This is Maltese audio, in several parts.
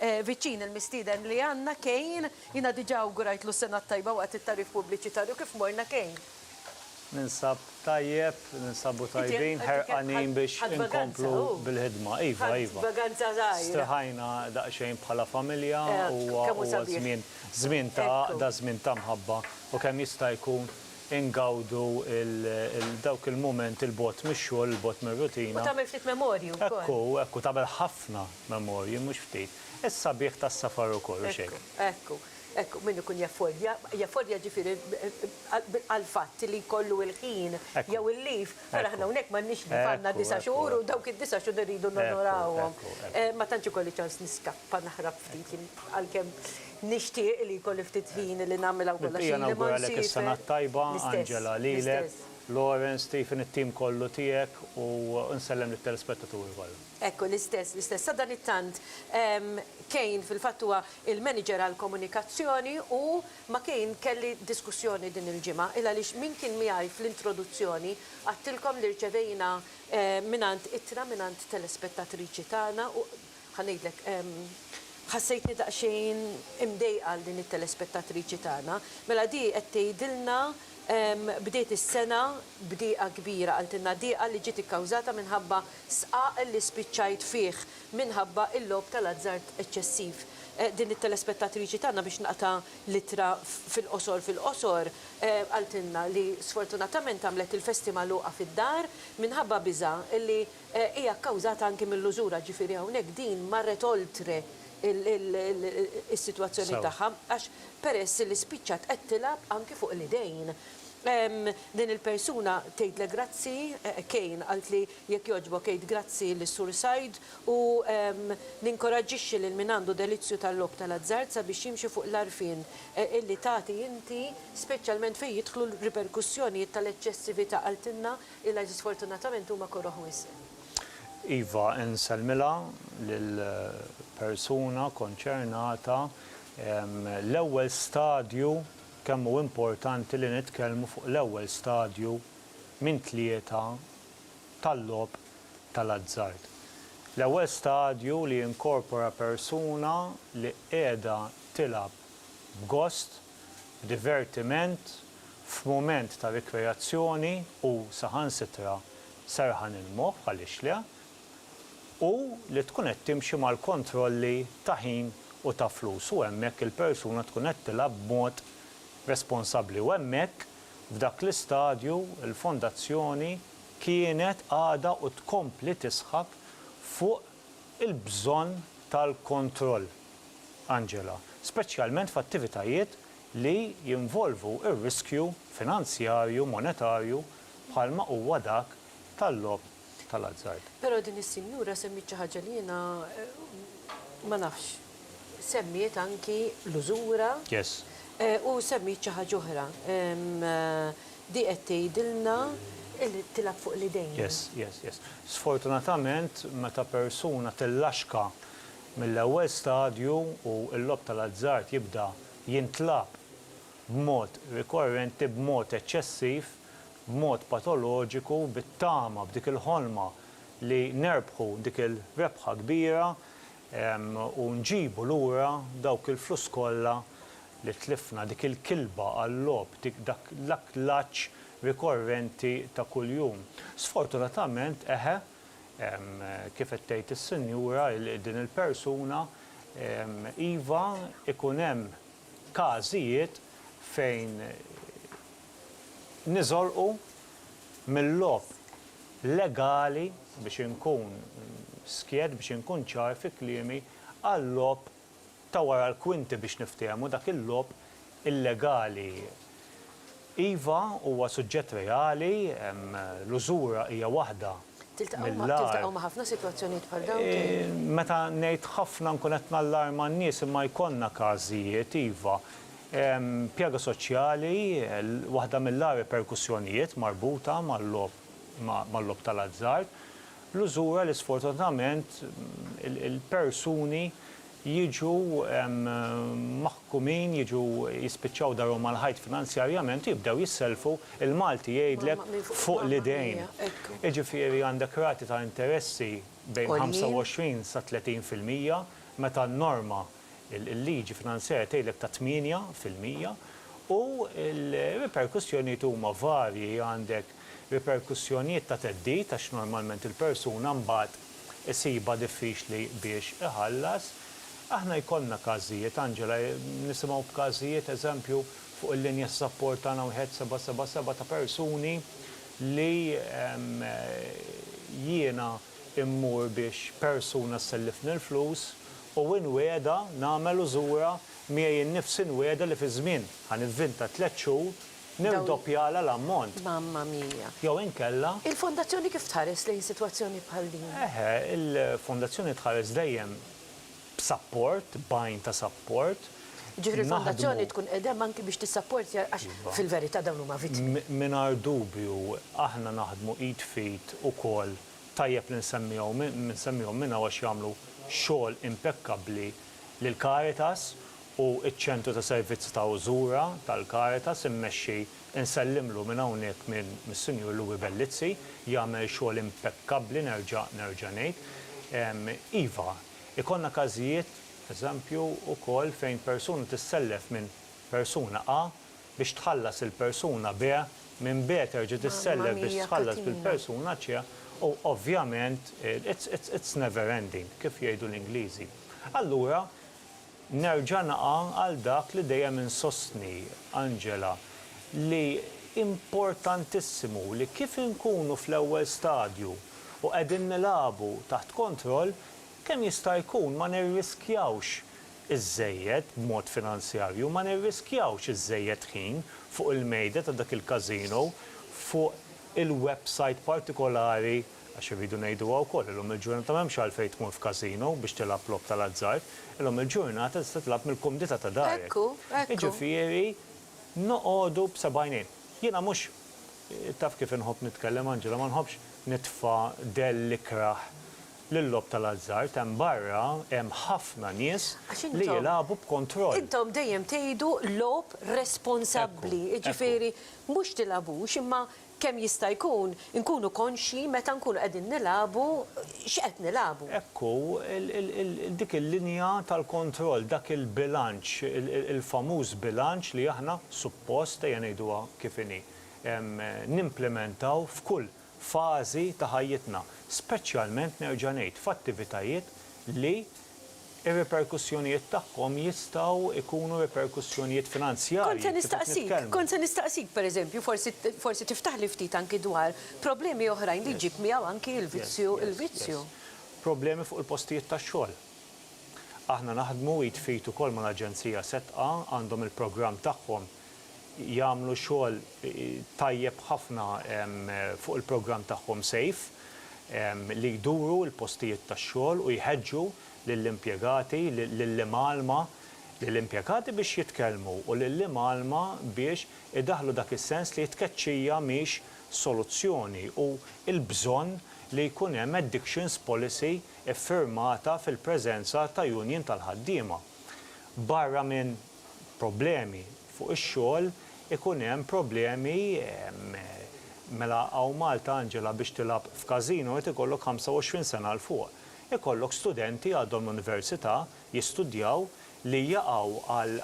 viċin il-mistieden li għandna Kayne, jiena diġà awgurajtlu s-sena tajba waqt it-tarif pubbliċitarju kif morna Kayne. Ninsab tajjeb, ninsabu tajbin, ħerqanin biex inkomplu bil-ħidma. Iva. Vaganza żgħira. Straħajna daqsxejn bħala familja u żmien ta' mħabba u kemm jista' jkun ingawdu dawk il-moment il-bot mix-xogħol, il-bot mir-rutina. U tagħmel ftit memorju wkoll. Ekku tagħmel ħafna memorji mhux ftit. Issa bih tas-safar ukoll xejn. Ekku, min ikun jaffordja ġifieri għal-fatt li jkollu il-ħin jew il-lif, ara aħna hawnhekk m'għandniex lif għandna 9 xhur u dawk id-9 xhur irridu nonorawhom. Ma tantx ikolli ċans niskappa naħrab ftit għalkemm nixtieq li jkolli ftit ħin li nagħmel kollha xi li ma nsir. Is-sena tajba, Angela lilek, Lawrence, Stephen, it-tim kollu tiegħek u nsellem lit-telespettaturi kollha. Ekku, l-istess. Sa dan it-tant Kayne fil-fatt huwa il-Manager għal komunikazzjoni u ma Kayne kelli diskussjoni din il-ġimgħa il għaliex min kien miegħi fl-introduzzjoni għattilkom li rċevejna minant ittra minant telespettatriċi tagħna u ħanejdlek ħassejtni daqsxejn imdejqa għal din it-telespettatriċi tagħna. Mela di qed tgħidilna bdiet is-sena bdieqa kbira għaltinna dieqa li ġiet ikkawżata minħabba sqaq li spiċċajt fih minħabba il-logħob tal-azzard eċċessiv. Din it-telespettatriċi tagħna biex naqta' litra fil-qosor għaltinna li sfortunatament għamlet il-festival luqa fid-dar minħabba biża' li hija kkawżata anke mill-użura ġifieri hawnhekk din marret oltre is-sitwazzjoni tagħha għax peress li spiċċat qed tilab anke fuq l-idejn. Din il-persuna tgħidlek grazzi, Kayne qalt li jekk jogħġbok jgħid grazzi lis-Sur Said u ninkoraġġixxi lil min għandu delizzju tal-logħob tal-azzard sabiex jimxi fuq l-għarfien illi tagħti inti speċjalment fejn jidħlu l-riperkussjonijiet tal-eċċessività qaltilna ilha sfortunatament huma koroħ wisq. Iva, nsellmilha lill-persuna konċernata l-ewwel stadju kemm hu importanti li nitkellmu fuq l-ewwel stadju minn 3 tal-logħob tal-azzard. L-ewwel stadju li jinkorpora persuna li qiegħda tilab b'gost, divertiment, f'mument ta' rikreazzjoni u saħansitra serħan il-moħħ għaliex le u li tkun qed timxi mal-kontrolli ta' ħin u ta' flus u hemmhekk il-persuna tkun qed tilab b'mod responsabbli u hemmhekk f'dak l-istadju il-fondazzjoni kienet għadha u tkompli tisħaq fuq il-bżonn tal-kontroll, Angela, speċjalment f'attivitajiet li jinvolvu ir-riskju finanzjarju, monetarju bħalma huwa dak tal-logħob tal-azzard. Però din is-sinjura semmiet xi ħaġa li jiena ma nafx. Semmiet anki l-użura. Yes. U semmiet xi ħaġa oħra. Di qed tgħidilna li tilab fuq l-idejn. Yes. Sfortunatament meta persuna tillaxka mill-ewwel stadju u l-logħob tal-azzard jibda jintlab b'mod rikorrenti, b'mod eċċessiv, b'mod patoloġiku, bit-tama, b'dik il-ħolma li nerbħu dik il-rebħa kbira u nġibu lura dawk il-flus kollha li tlifna dik il-kilba għall-logħob, dak l-akklaċċ rikorrenti ta' kuljum. Sfortunatament kif qed tgħid is-sinjura din il-persuna iva ikun hemm każijiet fejn niżolqu mill-logħob legali biex inkun skied biex inkun ċar fi kliemi għall-logħob ta' wara l-kwinti biex niftehmu dak il-logħob illegali. Iva huwa suġġett reali, l-użura hija waħda. Tiltaqgħu ma' ħafna sitwazzjonijiet bħal dawn. Meta ngħid ħafna nkun qed nallarma n-nies imma jkollna każijiet iva. Pjaga soċjali, waħda mill-agħar reperkussjonijiet marbuta mal-logħob tal-azzard, l-użura li sfortunatament il-persuni jiġu maħkumin, jiġu jispiċċaw darhom mal-ħajt finanzjarjament, jibdew jisselfu il-Malti jgħidlek fuq l-idejn. Jiġifieri għandek rati ta' interessi bejn 25 sa 30% meta n-norma il-liġi finanzjarja tgħidlek ta' 8% u l-riperkussjonijiet huma varji għandek riperkussjonijiet ta' teddid għax normalment il-persuna mbagħad isiba diffiċli biex iħallas. Aħna jkollna każijiet, Angela, nisimgħu b'każijiet eżempju fuq il-linja s-sapport tagħna wieħed 777 ta' persuni li jiena immur biex persuna sellifni l-flus u inweda nagħmel użura miegħi nnifsi nweda li fi żmien ħanivvinta 3 xhur nirdoppjala l-ammont. Mamma mia. Jew inkella. Il-fondazzjoni kif tħares lejn sitwazzjoni bħal din? Il-fondazzjoni tħares dejjem b'sapport, bajn ta' sapport. Ġifri il-fondazzjoni tkun qedem anki biex tissapporti għax fil-verità dawn huma vittmi. Mingħajr dubju aħna naħdmu id fit ukoll tajjeb li nsemmihom minna għax jagħmlu xogħol impeccabbli lil Caritas u ċ-ċentru ta' servizzi ta' użura tal-Caritas immexxi insellimlu minn hawnhekk minn mis-Sinjur Louis Bellizzi jagħmel xogħol impeccabbli nerġa' ngħid. Iva, ikonna każijiet eżempju wkoll fejn persuna tissellef minn persuna A biex tħallas il-persuna B minn B terġa' tissellef biex tħallas bil-persuna C u ovvjament it's never ending kif jgħidu l-Ingliżi. Allura nerġa' naqa' għal dak li dejjem insostni, Angela, li importantissimu li kif inkunu fl-ewwel stadju u qegħdin nilagħbu taħt kontroll kemm jista' jkun ma nirriskjawx iż-żejjed b'mod finanzjarju, ma nirriskjawx iż-żejjed ħin fuq il-mejda ta' dak il-każino, fuq il-website partikolari għax irridu ngħidu wkoll illum il-ġurnata m'hemmx għalfejn tmur f'każino biex tilab logħob tal-azzard, illum il-ġurnata tista' tilab mill-kumdita ta' darek. Ekku. Jiġifieri noqogħdu b'sebgħinien. Jiena mhux taf kif inħobb nitkellem Angela, ma nħobbx nitfa' del ikraħ lill-logħob tal-azzard hemm barra hemm ħafna nies li jilagħbu b'kontroll. Intom dejjem tgħidu logħob responsabbli, jiġifieri mhux tilagħbux imma kemm jista' jkun inkunu konxi meta nkunu qegħdin nilagħbu x'qed nilagħbu. Ekku, dik il-linja tal-kontroll, dak il-bilanċ, il-famuż bilanċ li aħna suppost ngħiduha kif inhi nimplementaw f'kull fażi ta' ħajjitna, speċjalment nerġa' ngħid f'attivitajiet li ir-riperkussjonijiet tagħhom jistgħu jkunu riperkussjonijiet finanzjarji. Kont se nistaqsik pereżempju, forsi tiftaħ li ftit anki dwar problemi oħrajn li ġib miegħu anki il-vizzju. Problemi fuq il-postijiet tax-xogħol. Aħna naħdmu jitfit ukoll mal-Aġenzija Setqa għandhom il-programm tagħhom jagħmlu xogħol tajjeb ħafna fuq il-programm tagħhom Safe li jduru l-postijiet tax-xogħol u jħeġġu lill-impjegati, lill-imalma, lill-impjegati biex jitkellmu u lill-imalma biex idaħlu dak is-sens li tkeċċija mhix soluzzjoni u l-bżonn li jkun hemm addictions policy iffirmata fil-preżenza ta' union tal-ħaddiema. Barra minn problemi fuq ix-xogħol ikun hemm problemi mela hawn Malta Angela biex tilab f'każino qed ikollok 25 sena l fuq. Ikollok studenti għadhom l-università jistudjaw li jaqgħu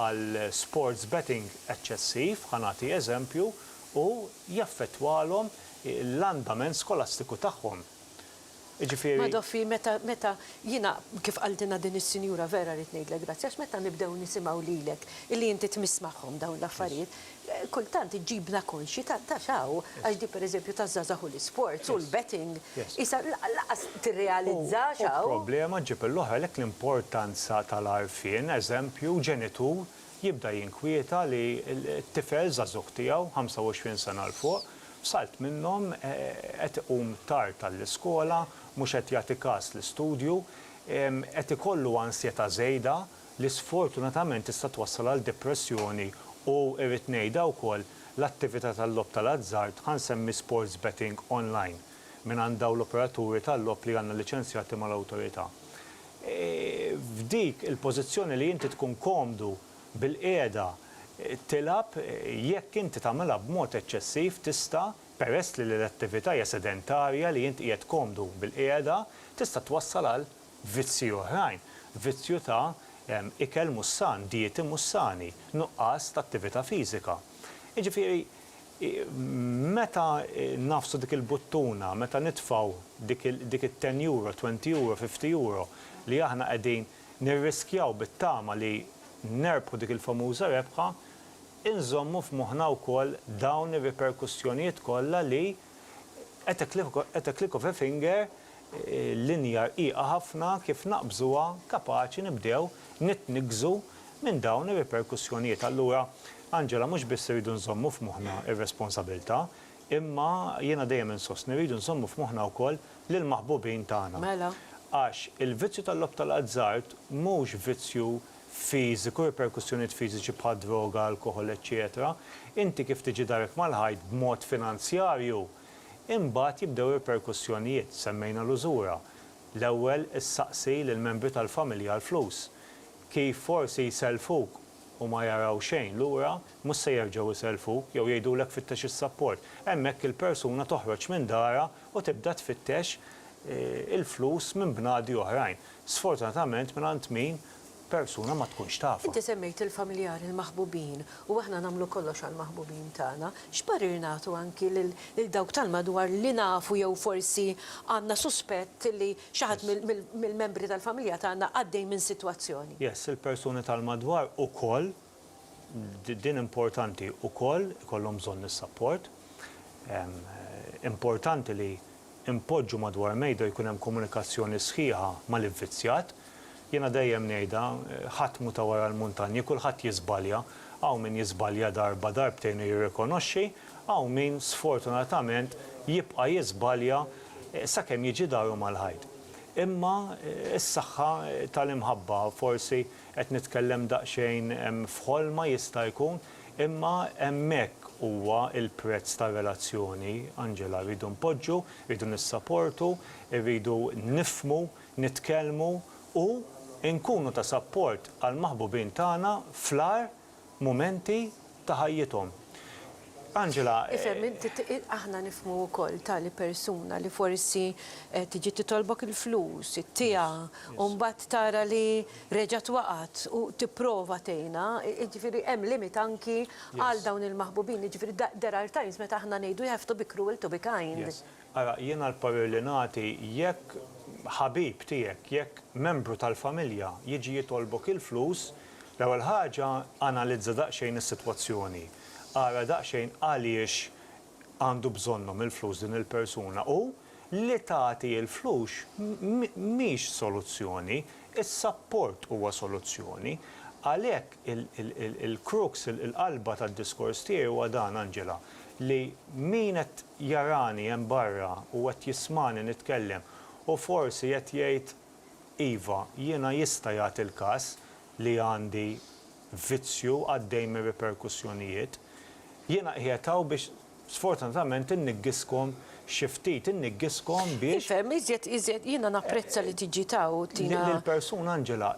għal sports betting eċċessiv, ħanati eżempju, u jaffettwalhom l-andament skolastiku tagħhom. Ma Doffi, meta jiena kif qaltilna din is-sinjura vera rrid ngħidlek grazzi għax meta nibdew nisimgħu lilek illi inti tmiss magħhom dawn l-affarijiet, kultant iġibna konxi ta' xaw għax di pereżempju taż-żagħżagħ u l-isports u l-betting issa laqas tirrealizza xaw. Problema ġib l-oħra lek l-importanza tal-għarfien, eżempju ġenitur jibda jinkwieta li t-tifel żagħżugħ tiegħu 25 sena l fuq salt minnhom qed iqum tard tal-iskola, mhux qed jagħti każ l-istudju, qed ikollu ansjetà żejda li sfortunatament tista' twassal għal depressjoni u irrid ngħidha wkoll l-attività tal-logħob tal-azzard ħansemmi sports betting online minn dawn l-operaturi tal-logħob li għandna liċenzjati mal-awtorità. F'dik il-pożizzjoni li inti tkun komdu bil-qiegħda tilab jekk inti tagħmilha b'mod eċċessiv tista' peress li l-attività hija sedentarja li inti qiegħed komdu bil-qiegħda tista' twassal għal vizzi oħrajn. vizzju ta' ikel mussan, dieti mussani, nuqqas ta' attività fiżika. Jiġifieri, meta nafsu dik il-buttuna, meta nitfaw dik il-10 euro, 20 euro, 50 euro li aħna qegħdin nirriskjaw bit-tama li nerbħu dik il-famuża rebħa, inżommu f'moħħna wkoll dawn ir-riperkussjonijiet kollha li at a click of a finger linja rqiqa ħafna kif naqbżuha kapaċi nibdew nitnigżu minn dawn ir-riperkussjonijiet. Allura, Angela, mhux biss iridu nżommu f'moħħna ir-responsabilità, imma jiena dejjem insostni rridu nżommu f'moħħna wkoll lil maħbubin tagħna. Mela. Għax il-vizzju tal-logħob tal-azzard mhux vizzju fiżiku, riperkussjonijiet fiżiċi bħal droga, alkohol, eċċetera. Inti kif tiġi darek mal-ħajt b'mod finanzjarju, imbagħad jibdew riperkussjonijiet, semmejna l-użura. L-ewwel issaqsi lill-membri tal-familja għall-flus. Kif forsi jselfuk u ma jaraw xejn lura, mhux se jerġgħu jselfuk jew jgħidulek fittex is-sapport. Hemmhekk il-persuna toħroġ minn dara u tibda tfittex il-flus minn bnadi oħrajn. Sfortunatament mingħand min persuna ma tkunx tafa. Inti semmejt il-familjari, il-maħbubin, u aħna nagħmlu kollox għall-maħbubin tagħna. X'parir nagħtu anki lil dawk tal-madwar li nafu jew forsi għandna suspett li xi ħadd mill-membri tal-familja tagħna għaddej minn sitwazzjoni? Yes, il-persuni tal-madwar ukoll din importanti ukoll ikollhom bżonn is-sapport. Importanti li impoġġu madwar mejda jkun hemm komunikazzjoni sħiħa mal-ivvizzjat. Jiena dejjem ngħidha ħadd mu ta' wara l-muntanji, kulħadd jiżbalja, hawn min jiżbalja darba darbtejn jirrikonoxxi, hawn min sfortunatament jibqa' jiżbalja sakemm jiġi daru mal-ħajt. Imma s-saħħa tal-imħabba forsi qed nitkellem daqsxejn f'ħolma jista' jkun, imma hemmhekk huwa il-prezz ta' relazzjoni, Angela, rridu npoġġu, rridu nissapportu, rridu nifmu, nitkellmu u nkunu ta' support għal maħbubin tagħna fl-ar momenti ta' ħajjithom. Angela, Ifhem, aħna nifhmu wkoll tali persuna li forsi tiġi titolbok il-flus, it-tija, u mbagħad tara li reġgħet waqgħet u tipprova tgħinha, jiġifieri hemm limit anki għal dawn il-maħbubin, jiġifieri there are times meta aħna ngħidu you have to be cruel to be kind. Ara, jiena l-parir li nagħti jekk ħabib tiegħek, jekk membru tal-familja jiġi jitolbok il-flus, l-ewwel ħaġa analizza daqsxejn is-sitwazzjoni. Ara daqsxejn għaliex għandu bżonnhom il-flus din il-persuna u li tagħti il-flus mhix soluzzjoni, is-sapport huwa soluzzjoni. Għalhekk il-crux, il-qalba tad-diskors tiegħi huwa dan, Angela, li min qed jarani hemm barra u qed jismani nitkellem u forsi qed jgħid iva, jiena jista' jagħti il-każ li għandi vizzju għaddej minn riperkussjonijiet, jiena qiegħtaw biex sfortunatament inniggiskom xi ftit, inniggiskom biex. Ifhem, iżjed jiena napprezza li tiġi taw tina. Il-persuna, Angela,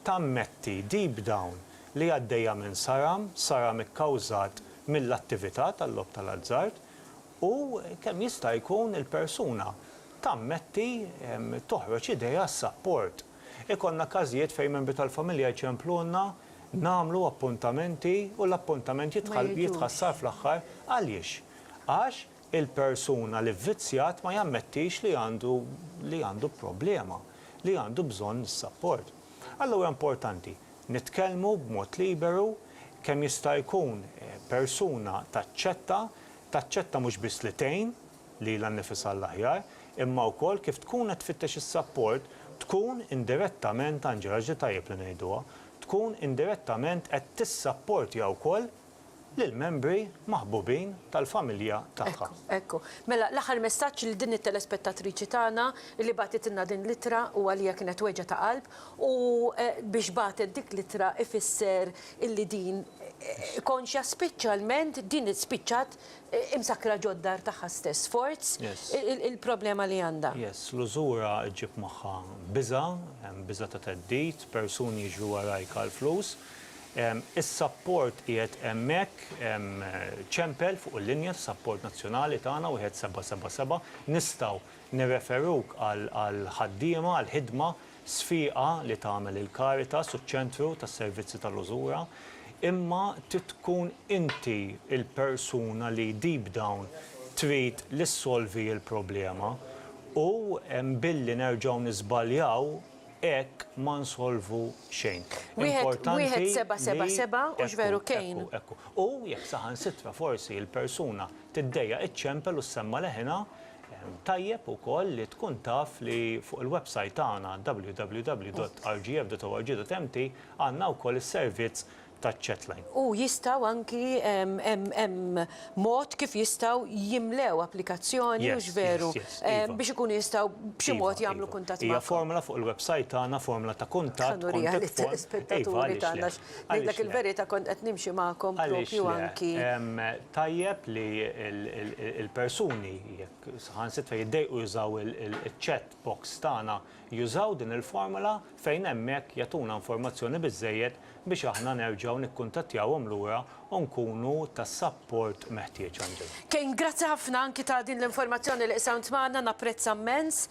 tammetti deep down li għaddejja minn saram ikkawżat mill-attività tal-logħob tal-azzard u kemm jista' jkun il-persuna tammetti toħroġ idea s-sapport. Ikonna każijiet fejn membri tal-familja jċempluna nagħmlu appuntamenti u l-appuntament jitħassar fl-aħħar għaliex. Għax il-persuna li vvizzjat ma jammettix li għandu problema, li għandu bżonn is-sapport. Allura importanti, nitkellmu b'mod liberu kemm jista' jkun persuna taċċetta mhux biss li tgħin li l-annifisha l-aħjar, imma wkoll kif tkun qed tfittex is-sapport, tkun indirettament, Angela, ġi tajjeb li ngħiduha, tkun indirettament qed tissapportja wkoll lill-membri maħbubin tal-familja tagħha. Ekku. Mela l-aħħar messaġġ li din it-telespettatriċi tagħna li bagħtitilna din litra u għalija kienet weġa ta' qalb u biex bagħtet dik litra ifisser illi din konxja speċjalment din spiċċat imsakra ġoddar tagħha stess forz il-problema li għandha. Yes, l-użura ġib magħha biża ta' teddid, persuni jiġru warajk għall-flus. Is-sapport qiegħed hemmhekk ċempel fuq il-linja tas-sapport nazzjonali tagħna wieħed 777 nistgħu nirreferuk għal ħaddiema għal ħidma sfiqa li tagħmel il-Caritas u ċ-ċentru tas-servizzi tal-użura, imma tkun inti il-persuna li deep down trid li solvi il-problema u billi nerġgħu niżbaljaw hekk ma nsolvu xejn. Wieħed 777 u x'veru Kayne. U jekk saħansitra forsi il-persuna tiddejja iċ-ċempel u semma leħina, tajjeb ukoll li tkun taf li fuq il-website tagħna www.rgf.org.mt għandna wkoll is-servizz taċ-chatline. U jistgħu anki hemm mod kif jistgħu jimlew applikazzjoni u x'veru biex ikunu jistgħu b'xi mod jagħmlu kuntatt magħkom. Hija formula fuq il-website tagħna, formula ta' kuntatt. Spettaturi tagħna ngħidlek il-verità kont qed nimxi magħkom proprju anki. Tajjeb li il-persuni jekk saħansitra jiddejqu jużaw il-chat box tagħna jużaw din il-formula fejn hemmhekk jagħtuna informazzjoni biżżejjed biex aħna nerġgħu nikkuntattjawhom lura u nkunu tas-support meħtieġ Angela. Kejn, grazzi ħafna anki ta' din l-informazzjoni li qsamt magħna, napprezza immens.